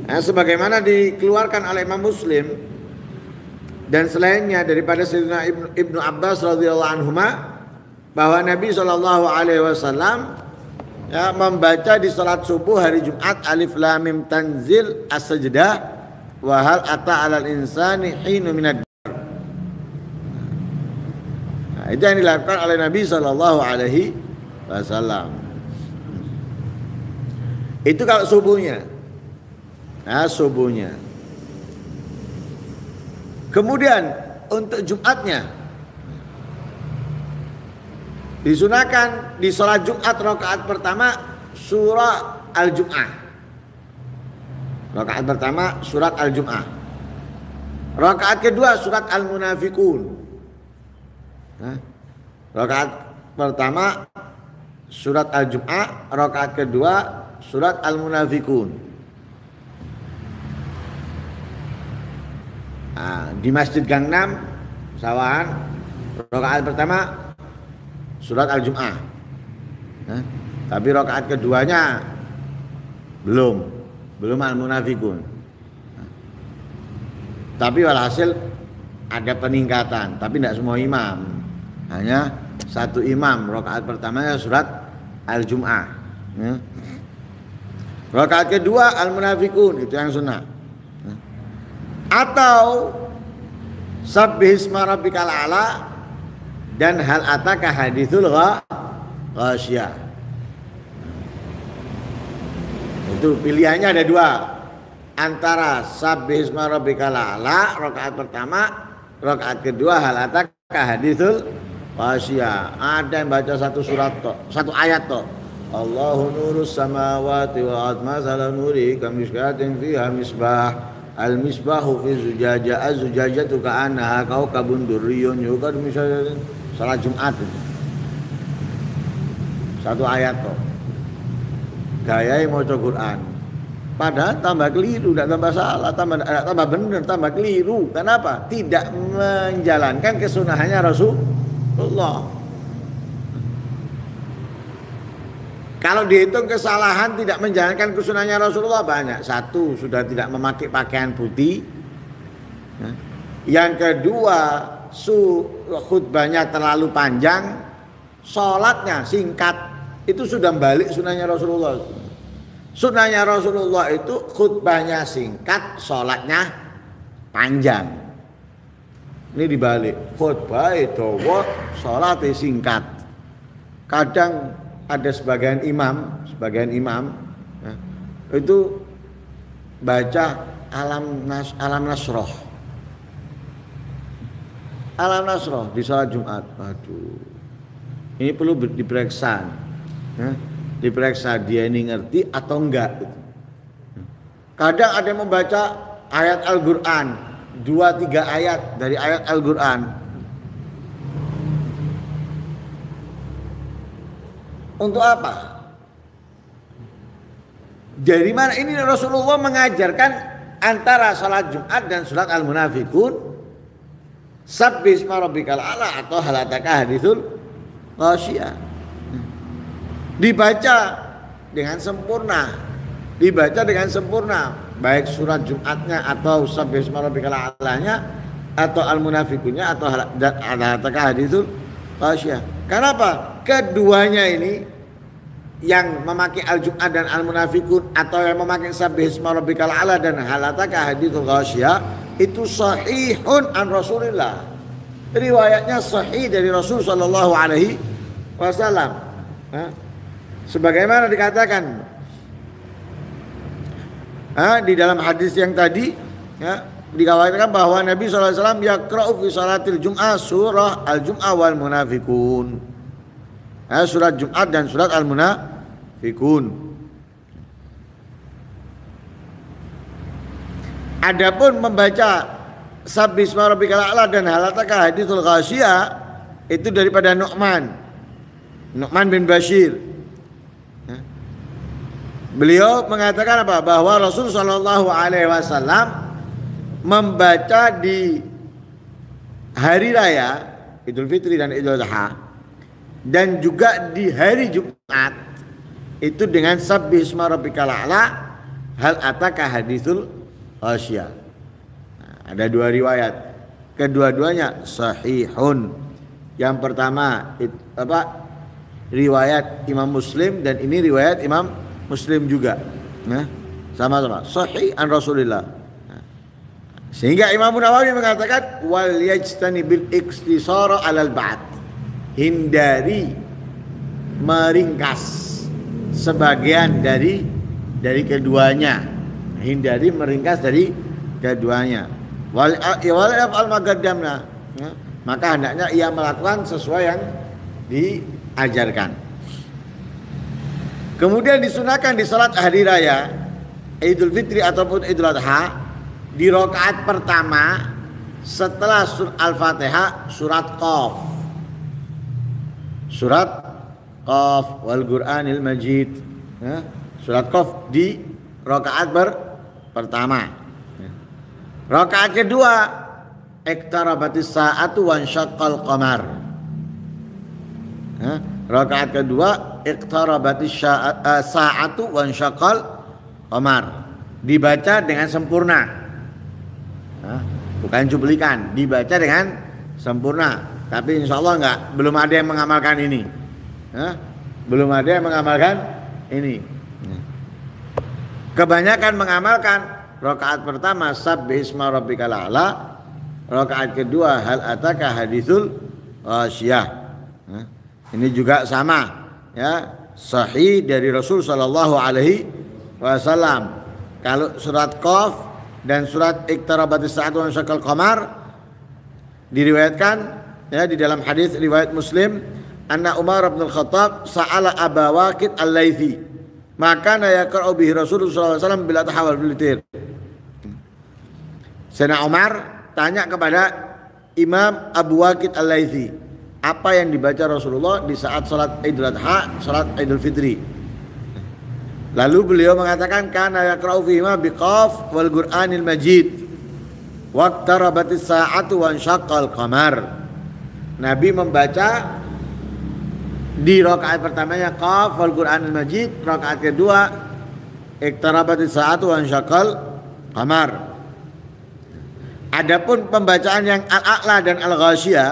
Nah, sebagaimana dikeluarkan oleh Imam Muslim dan selainnya daripada Sayyidina Ibnu Abbas radhiyallahu anhuma bahwa Nabi Shallallahu alaihi wasallam ya membaca di salat subuh hari Jumat Alif Lam Mim Tanzil As-Sajdah wa hal ata 'alal insani hinu minad. Nah, itu yang dilakukan oleh Nabi Shallallahu alaihi wasallam. Itu kalau subuhnya. Nah, subuhnya. Kemudian untuk Jumatnya disunahkan di sholat Jumat rakaat pertama surah Al-Jum'ah. Rakaat pertama surat Al-Jum'ah. Rakaat kedua surat Al-Munafiqun. Rakaat pertama surat Al-Jum'ah, rakaat kedua surat Al-Munafiqun. Nah, di Masjid Gangnam Sawahan rakaat pertama surat Al-Jum'ah. Tapi rakaat keduanya belum Al-Munafiqun. Tapi walhasil ada peningkatan, tapi tidak semua imam. Hanya satu imam rakaat pertamanya surat Al-Jum'ah. Rakaat kedua Al-Munafiqun, itu yang sunnah. Atau Sabbihisma rabbikal a'la dan hal ataka hadithul ghasyiyah. Itu pilihannya ada dua, antara Sabbihisma rabbikal a'la rakaat pertama, rakaat kedua hal ataka hadithul ghasyiyah. Ada yang baca satu surat toh, satu ayat toh. Allahu nurus samawati wa atmasala nuri kamishkatin fiha misbah al-misbahu fi zujajah az-zujajatu ka'annaha kaukabun durriyun yuqad misalnya salat Jumat itu. Satu ayat toh. Gayai maca Quran. Padahal tambah keliru, tidak tambah salah, tambah benar, tambah keliru. Kenapa? Tidak menjalankan kesunahannya Rasulullah. Kalau dihitung kesalahan tidak menjalankan kesunahannya Rasulullah banyak. Satu, sudah tidak memakai pakaian putih. Yang kedua, khutbahnya terlalu panjang, sholatnya singkat. Itu sudah balik sunnahnya Rasulullah. Sunnahnya Rasulullah itu khutbahnya singkat, sholatnya panjang. Ini dibalik, khutbah itu sholatnya singkat. Kadang ada sebagian imam ya, itu baca alam nasroh di salat Jumat. Aduh, ini perlu diperiksa ya, diperiksa dia ini ngerti atau enggak. Kadang ada yang membaca ayat Al-Quran 2-3 ayat dari ayat Al-Quran. Untuk apa? Dari mana ini Rasulullah mengajarkan antara salat Jumat dan surat Al-Munafiqun, Sabbihisma rabbikal a'la atau hal ataka hadithul ghasyiyah. Dibaca dengan sempurna, baik surat Jumatnya atau Sabbihisma rabbikal a'lanya atau Al-Munafiqunnya atau hal ataka hadithul ghasyiyah. Kenapa? Keduanya ini yang memakai Al-Jum'ah dan Al-Munafiqun atau yang memakai Sabbihisma rabbikal a'la dan hal ataka hadithul ghasyiyah itu sahihun an Rasulillah. Riwayatnya sahih dari Rasul sallallahu alaihi wasallam. Sebagaimana dikatakan di dalam hadis yang tadi dikatakan bahwa Nabi sallallahu alaihi wasallam yaqra'u fi salatil Jum'ah surah Al-Jum'ah wal Munafiqun. Surat Jumat dan surat Al-Munafiqun. Adapun membaca Sabbihisma rabbikal a'la dan hal ataka hadithul ghasyiyah itu daripada Nu'man bin Bashir. Beliau mengatakan apa? Bahwa Rasul sallallahu alaihi wasallam membaca di hari raya Idul Fitri dan Idul Adha dan juga di hari Jumat itu dengan Sabbihisma rabbikal a'la hal ataka haditsul ghasyiyah. Nah, ada dua riwayat. Kedua-duanya sahihun. Yang pertama riwayat Imam Muslim dan ini riwayat Imam Muslim juga. Nah, sama-sama sahih an Rasulillah. Nah, sehingga Imam Nawawi mengatakan wal yajtanibil ikhtisara 'alal ba'd. Hindari meringkas sebagian dari keduanya. Hindari meringkas dari keduanya. Wal yaf'al ma qaddamna. Maka hendaknya ia melakukan sesuai yang diajarkan. Kemudian disunahkan di salat hari raya Idul Fitri ataupun Idul Adha di rakaat pertama setelah Al-Fatihah surat Qaf. Surat Qaf wal Qur'anil Majid. Surat Qaf di rakaat pertama. Rakaat kedua iqtarabatis sa'atu wa syaqqal qamar. Rakaat kedua iqtarabatis sa'atu wa syaqqal qamar. Dibaca dengan sempurna. Bukan cuplikan, dibaca dengan sempurna. Tapi insya Allah belum ada yang mengamalkan ini. Belum ada yang mengamalkan ini. Kebanyakan mengamalkan rakaat pertama sabbihisma rabbikal a'la, rakaat kedua hal ataka haditsul ghasyiyah. Ini juga sama ya, sahih dari Rasul sallallahu alaihi wasallam. Kalau surat Qaf dan surat iqtarabatis sa'atu wa syaqqal qamar diriwayatkan ya di dalam hadis riwayat Muslim, anna Umar bin Khattab sa'ala Aba Waqid Al-Laitsi, maka yaqra'u bihi Rasulullah sallallahu alaihi wasallam bila tahawul fil witir. Sayyidina Umar tanya kepada Imam Abu Waqid Al-Laitsi, apa yang dibaca Rasulullah di saat salat Idul Adha, salat Idul Fitri. Lalu beliau mengatakan kana yaqra'u fihi ma biqaf wal Qur'anil Majid waqtarabatis sa'atu wa syaqqal qamar. Nabi membaca di rakaat pertamanya Qaf wal Qur'anil Majid, rakaat kedua iqtarabatis sa'atu wa syaqqal qamar. Adapun pembacaan yang Al-A'la dan Al-Ghasyiyah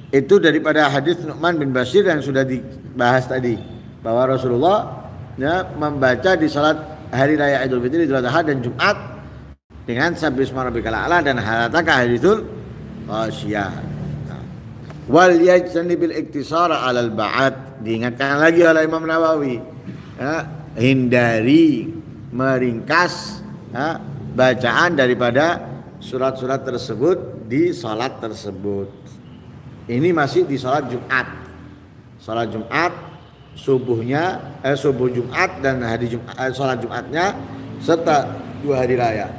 itu daripada hadis Nu'man bin Bashir yang sudah dibahas tadi, bahwa Rasulullah ya, membaca di salat hari raya Idul Fitri, Idul Adha dan Jumat dengan sabbihisma rabbikal a'la dan hal ataka haditsul ghasyiyah. Wal yajtanibil iktisara 'alal ba'd. Diingatkan lagi oleh Imam Nawawi ya, hindari meringkas ya, bacaan daripada surat-surat tersebut di salat tersebut. Ini masih di salat Jumat. Salat Jumat subuh Jumat dan hari Jumat, salat Jumatnya serta 2 hari raya.